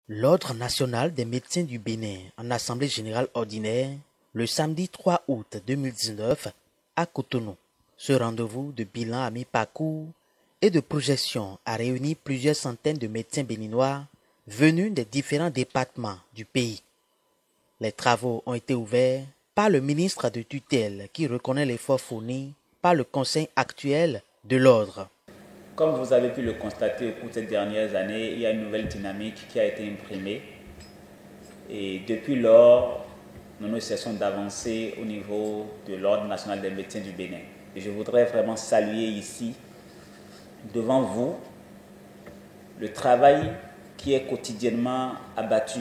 L'Ordre national des médecins du Bénin en Assemblée générale ordinaire le samedi 3 août 2019 à Cotonou. Ce rendez-vous de bilan à mi-parcours et de projection a réuni plusieurs centaines de médecins béninois venus des différents départements du pays. Les travaux ont été ouverts par le ministre de tutelle qui reconnaît l'effort fourni par le conseil actuel de l'Ordre. Comme vous avez pu le constater au cours de ces dernières années, il y a une nouvelle dynamique qui a été imprimée. Et depuis lors, nous ne cessons d'avancer au niveau de l'Ordre national des médecins du Bénin. Et je voudrais vraiment saluer ici, devant vous, le travail qui est quotidiennement abattu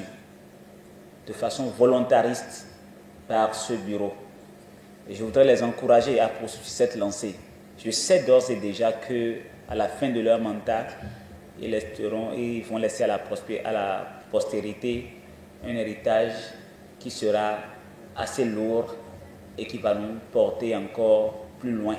de façon volontariste par ce bureau. Et je voudrais les encourager à poursuivre cette lancée. Je sais d'ores et déjà que à la fin de leur mandat, ils vont laisser à la postérité un héritage qui sera assez lourd et qui va nous porter encore plus loin.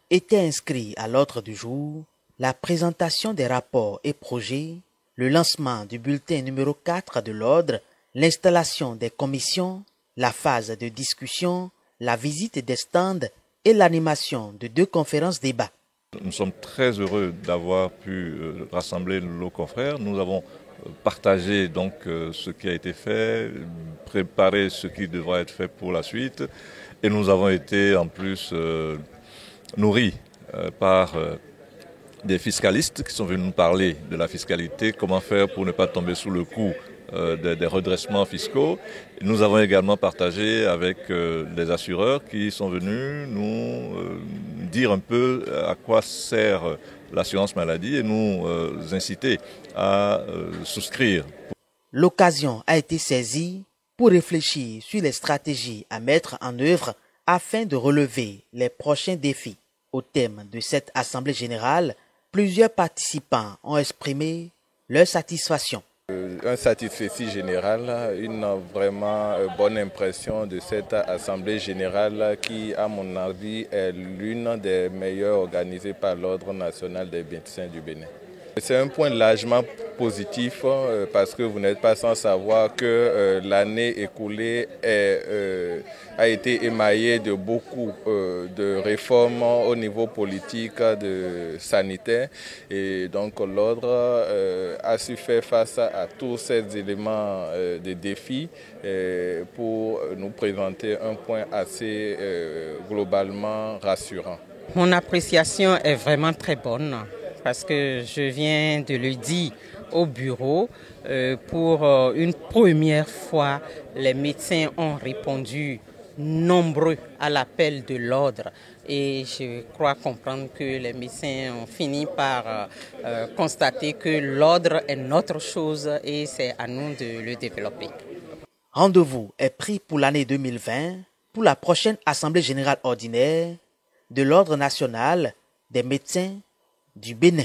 Était inscrit à l'ordre du jour la présentation des rapports et projets, le lancement du bulletin numéro 4 de l'ordre, l'installation des commissions, la phase de discussion, la visite des stands et l'animation de 2 conférences-débats. Nous sommes très heureux d'avoir pu rassembler nos confrères. Nous avons partagé donc ce qui a été fait, préparé ce qui devra être fait pour la suite. Et nous avons été en plus nourris par des fiscalistes qui sont venus nous parler de la fiscalité, comment faire pour ne pas tomber sous le coup des redressements fiscaux. Nous avons également partagé avec les assureurs qui sont venus nous dire un peu à quoi sert l'assurance maladie et nous inciter à souscrire. L'occasion a été saisie pour réfléchir sur les stratégies à mettre en œuvre afin de relever les prochains défis. Au thème de cette assemblée générale, plusieurs participants ont exprimé leur satisfaction. Un satisfait général, une vraiment bonne impression de cette assemblée générale qui, à mon avis, est l'une des meilleures organisées par l'Ordre national des médecins du Bénin. C'est un point largement positif parce que vous n'êtes pas sans savoir que l'année écoulée a été émaillée de beaucoup de réformes au niveau politique, sanitaire. Et donc l'Ordre a su faire face à tous ces éléments de défis pour nous présenter un point assez globalement rassurant. Mon appréciation est vraiment très bonne. Parce que je viens de le dire au bureau, pour une première fois, les médecins ont répondu nombreux à l'appel de l'ordre et je crois comprendre que les médecins ont fini par constater que l'ordre est notre chose et c'est à nous de le développer. Rendez-vous est pris pour l'année 2020 pour la prochaine Assemblée générale ordinaire de l'Ordre national des médecins du Bénin.